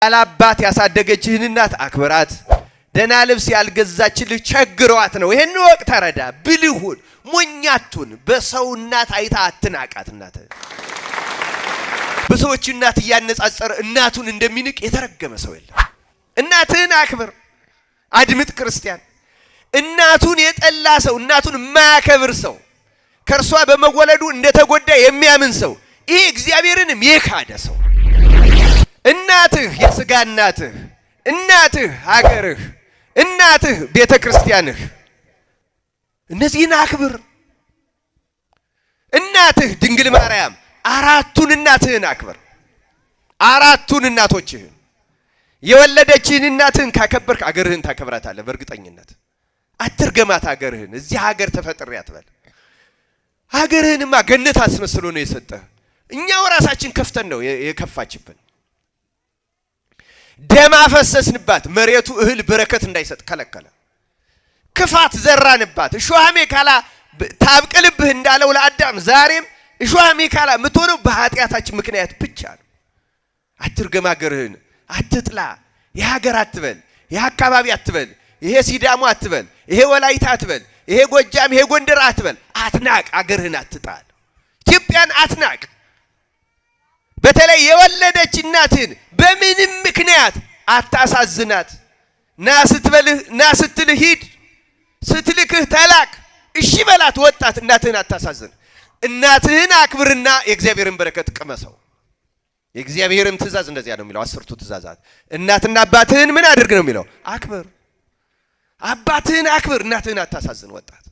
ያላባት ያሳደገችህን እናት አክብራት። ደና ልብስ ያልገዛችልህ ቸግሯት ነው። ይሄን ወቅ ተረዳ። ብልሁን ሞኛቱን በሰው እናት አይታ አትናቃት። እናት በሰዎች እናት ያነጻጸረ እናቱን እንደሚንቅ የተረገመ ሰው የለም። እናትህን አክብር። አድምጥ ክርስቲያን፣ እናቱን የጠላ ሰው፣ እናቱን የማያከብር ሰው፣ ከርሷ በመወለዱ እንደተጎዳ የሚያምን ሰው፣ ይሄ እግዚአብሔርንም የካደ ሰው። እናትህ የሥጋ እናትህ፣ እናትህ ሀገርህ፣ እናትህ ቤተክርስቲያንህ፣ እነዚህን አክብር። እናትህ ድንግል ማርያም፣ አራቱን እናትህን አክብር። አራቱን እናቶችህን የወለደችህን እናትህን ካከበርክ አገርህን ታከብራታለህ በእርግጠኝነት። አትርገማት ሀገርህን። እዚህ ሀገር ተፈጥሬ አትበል። ሀገርህንማ ገነት አስመስሎ ነው የሰጠህ። እኛው ራሳችን ከፍተን ነው የከፋችብን። ደም አፈሰስንባት፣ መሬቱ እህል በረከት እንዳይሰጥ ከለከለ። ክፋት ዘራንባት፣ እሾህ አሜከላ ታብቅልብህ እንዳለው ለአዳም ዛሬም እሾህ አሜከላ የምትሆነው በኃጢአታችን ምክንያት ብቻ ነው። አትርገም ሀገርህን፣ አትጥላ። የሀገር አትበል፣ የአካባቢ አትበል፣ ይሄ ሲዳሞ አትበል፣ ይሄ ወላይታ አትበል፣ ይሄ ጎጃም፣ ይሄ ጎንደር አትበል። አትናቅ፣ ሀገርህን አትጣል፣ ኢትዮጵያን አትናቅ። በተለይ የወለደች እናትህን በምንም ምክንያት አታሳዝናት። ና ስትልህ ሂድ፣ ስትልክህ ተላክ፣ እሺ በላት። ወጣት እናትህን አታሳዝን። እናትህን አክብርና የእግዚአብሔርን በረከት ቅመሰው። የእግዚአብሔርም ትእዛዝ እንደዚያ ነው የሚለው፣ 10ቱ ትእዛዛት። እናትና አባትህን ምን አድርግ ነው የሚለው? አክብር። አባትህን አክብር፣ እናትህን አታሳዝን። ወጣት